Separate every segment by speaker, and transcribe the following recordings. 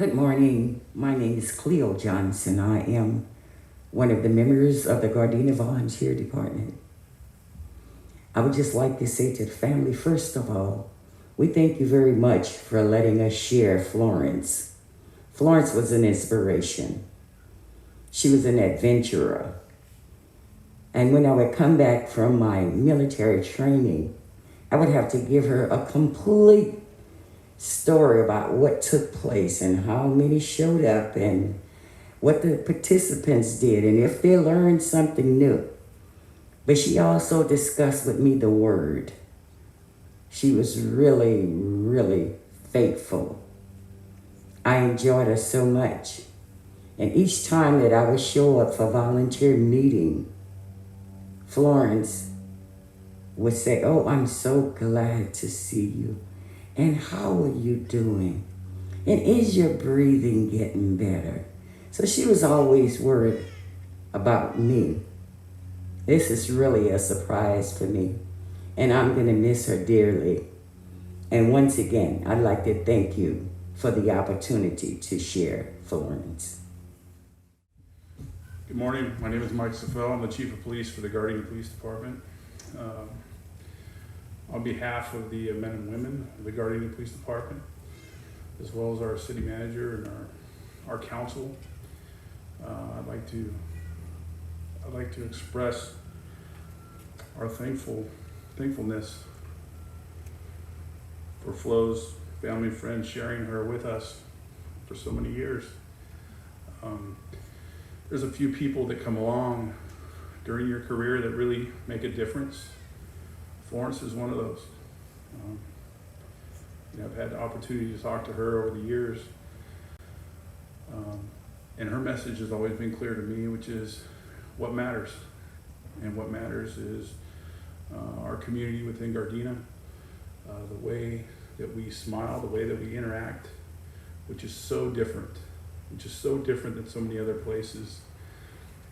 Speaker 1: Good morning. My name is Cleo Johnson. I am one of the members of the Gardena Volunteer Department. I would just like to say to the family, first of all, we thank you very much for letting us share Florence. Florence was an inspiration. She was an adventurer. And when I would come back from my military training, I would have to give her a complete story about what took place and how many showed up and what the participants did and if they learned something new. But she also discussed with me the word. She was really, really faithful. I enjoyed her so much. And each time that I would show up for volunteer meeting, Florence would say, "Oh, I'm so glad to see you. And how are you doing? And is your breathing getting better?" So she was always worried about me. This is really a surprise for me, and I'm going to miss her dearly. And once again, I'd like to thank you for the opportunity to share Florence.
Speaker 2: Good morning. My name is Mike Safel. I'm the Chief of Police for the Gardena Police Department. On behalf of the men and women of the Gardena Police Department, as well as our city manager and our council, I'd like to express our thankfulness for Flo's family and friends sharing her with us for so many years. There's a few people that come along during your career that really make a difference. Florence is one of those. I've had the opportunity to talk to her over the years, and her message has always been clear to me, which is what matters. And what matters is our community within Gardena, the way that we smile, the way that we interact, which is so different than so many other places.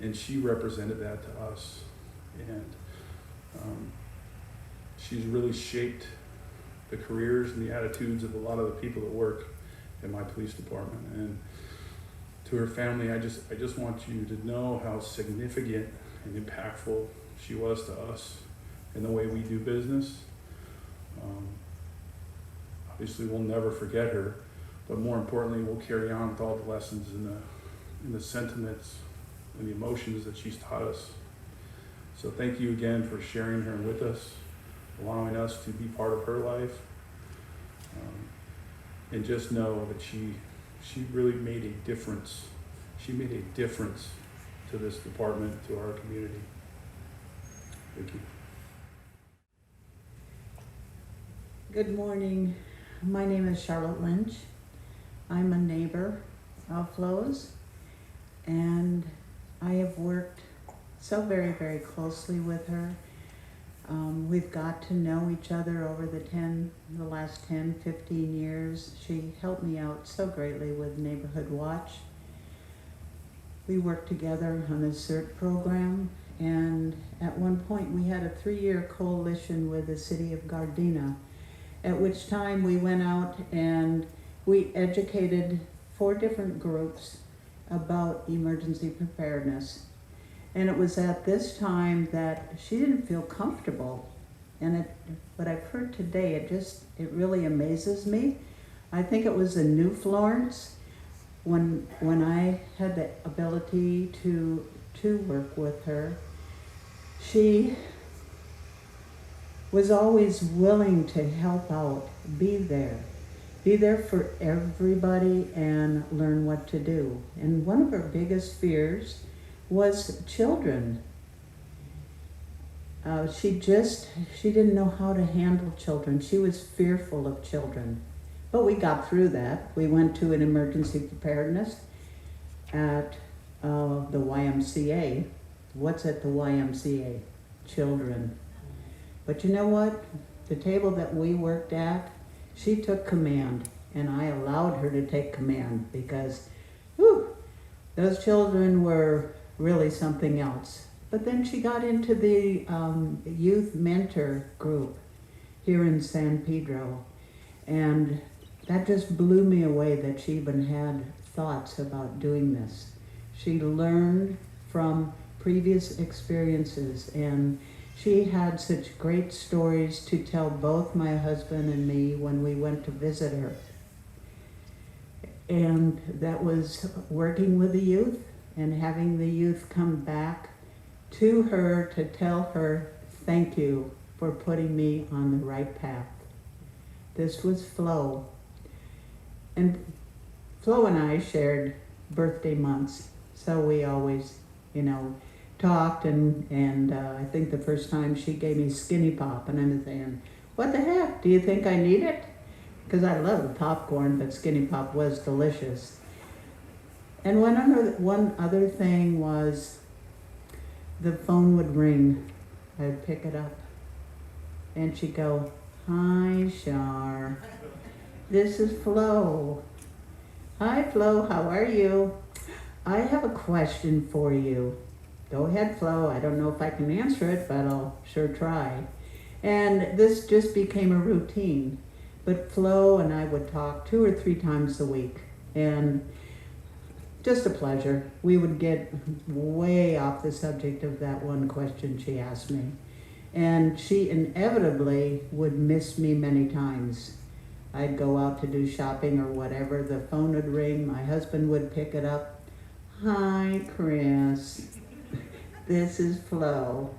Speaker 2: And she represented that to us. And she's really shaped the careers and the attitudes of a lot of the people that work in my police department. And to her family, I just want you to know how significant and impactful she was to us in the way we do business. Obviously, we'll never forget her, but more importantly, we'll carry on with all the lessons and the sentiments and the emotions that she's taught us. So thank you again for sharing her with us, allowing us to be part of her life. And just know that she really made a difference. She made a difference to this department, to our community. Thank you.
Speaker 3: Good morning. My name is Charlotte Lynch. I'm a neighbor of Flo's, and I have worked so very, very closely with her. We've got to know each other over the last 10, 15 years. She helped me out so greatly with Neighborhood Watch. We worked together on a CERT program, and at one point we had a 3-year coalition with the city of Gardena, at which time we went out and we educated 4 different groups about emergency preparedness. And it was at this time that she didn't feel comfortable. And what I've heard today, it really amazes me. I think it was a new Florence when I had the ability to work with her. She was always willing to help out, be there for everybody and learn what to do. And one of her biggest fears was children. She didn't know how to handle children. She was fearful of children. But we got through that. We went to an emergency preparedness at the YMCA. What's at the YMCA? Children. But you know what? The table that we worked at, she took command, and I allowed her to take command because, those children were really something else. But then she got into the youth mentor group here in San Pedro, and that just blew me away that she even had thoughts about doing this. She learned from previous experiences, and she had such great stories to tell both my husband and me when we went to visit her. And that was working with the youth and having the youth come back to her to tell her thank you for putting me on the right path. This was Flo. And Flo and I shared birthday months, so we always, talked, and I think the first time she gave me Skinny Pop, and I'm saying, what the heck, do you think I need it? Because I love the popcorn, but Skinny Pop was delicious. And one other thing was the phone would ring. I'd pick it up, and she'd go, hi, Char. This is Flo. Hi, Flo, how are you? I have a question for you. Go ahead, Flo. I don't know if I can answer it, but I'll sure try. And this just became a routine. But Flo and I would talk 2 or 3 times a week, and just a pleasure. We would get way off the subject of that one question she asked me. And she inevitably would miss me many times. I'd go out to do shopping or whatever, the phone would ring, my husband would pick it up. Hi, Chris. This is Flo.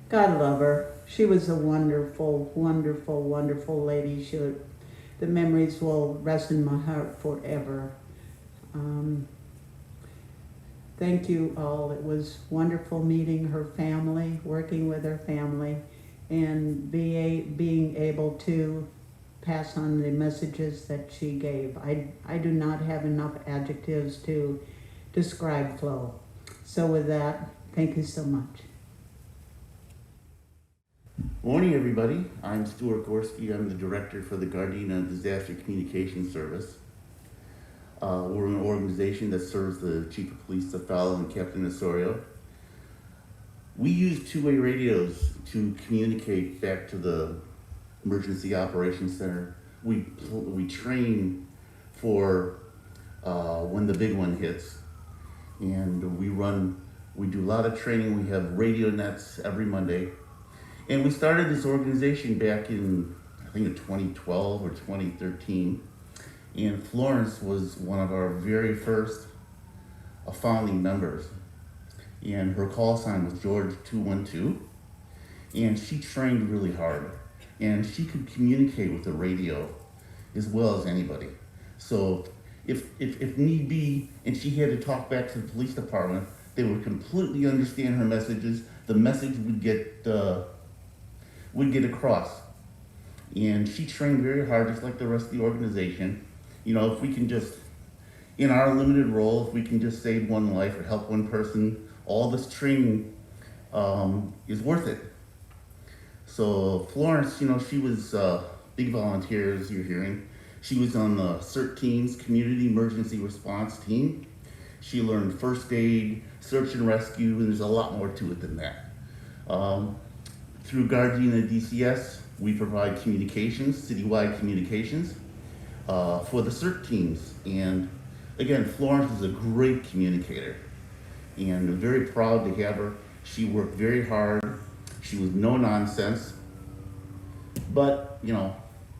Speaker 3: God love her. She was a wonderful, wonderful, wonderful lady. The memories will rest in my heart forever. Thank you all. It was wonderful meeting her family, working with her family, and being able to pass on the messages that she gave. I do not have enough adjectives to describe Flo. So with that, thank you so much.
Speaker 4: Morning, everybody. I'm Stuart Gorski. I'm the director for the Gardena Disaster Communication Service. We're an organization that serves the Chief of Police, Safel, and Captain Osorio. We use two-way radios to communicate back to the Emergency Operations Center. We train for when the big one hits, and we do a lot of training. We have radio nets every Monday. And we started this organization back in, I think, in 2012 or 2013. And Florence was one of our very first founding members. And her call sign was George 212. And she trained really hard. And she could communicate with the radio as well as anybody. So if need be, and she had to talk back to the police department, they would completely understand her messages. The message would get across. And she trained very hard, just like the rest of the organization. If we can just, in our limited role, if we can just save one life or help one person, all this training is worth it. So Florence, she was a big volunteer, as you're hearing. She was on the CERT team's Community Emergency Response team. She learned first aid, search and rescue, and there's a lot more to it than that. Through Gardena DCS, we provide communications, citywide communications, for the CERT teams. And again, Florence is a great communicator, and I'm very proud to have her. She worked very hard. She was no nonsense, but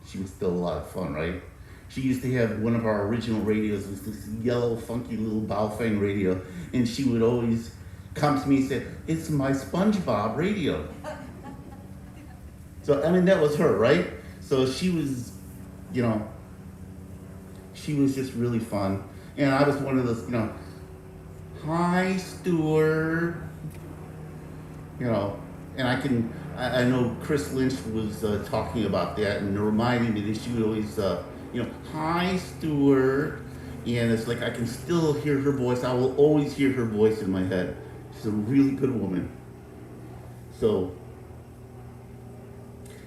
Speaker 4: she was still a lot of fun, right? She used to have one of our original radios, it was this yellow, funky little Baofeng radio, and she would always come to me and say, "It's my SpongeBob radio." So, that was her, right? So she was, she was just really fun. And I was one of those, hi, Stuart, and I know Chris Lynch was talking about that and reminding me that she would always, hi, Stuart. And it's like I can still hear her voice. I will always hear her voice in my head. She's a really good woman. So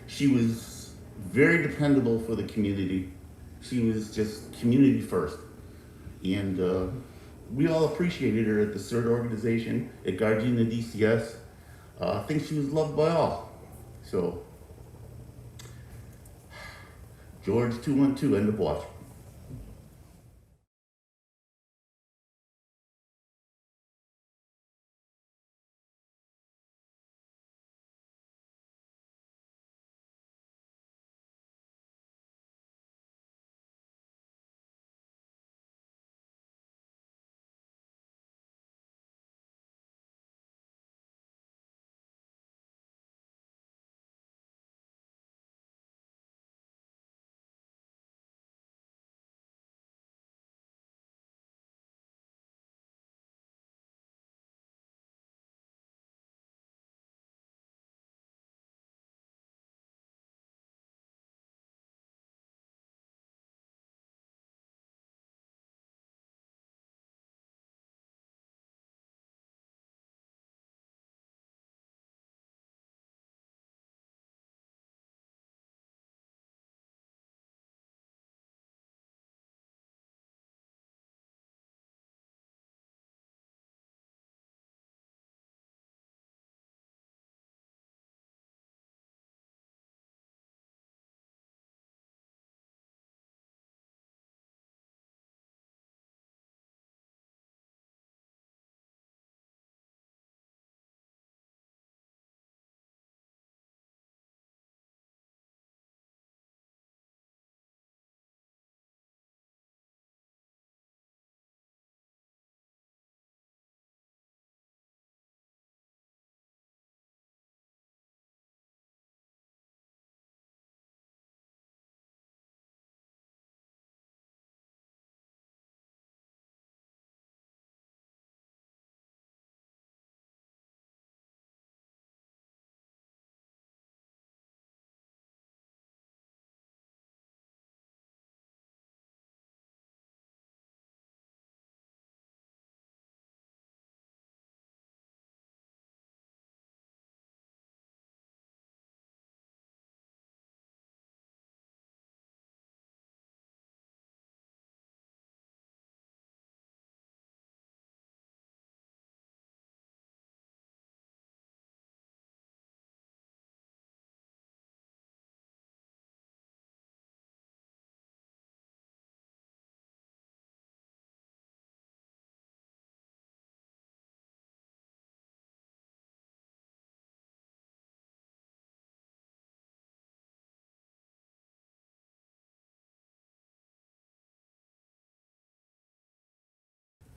Speaker 4: she was very dependable for the community. She was just community first. And we all appreciated her at the CERT organization, at Gardena DCS. I think she was loved by all. So George 212, end of watch.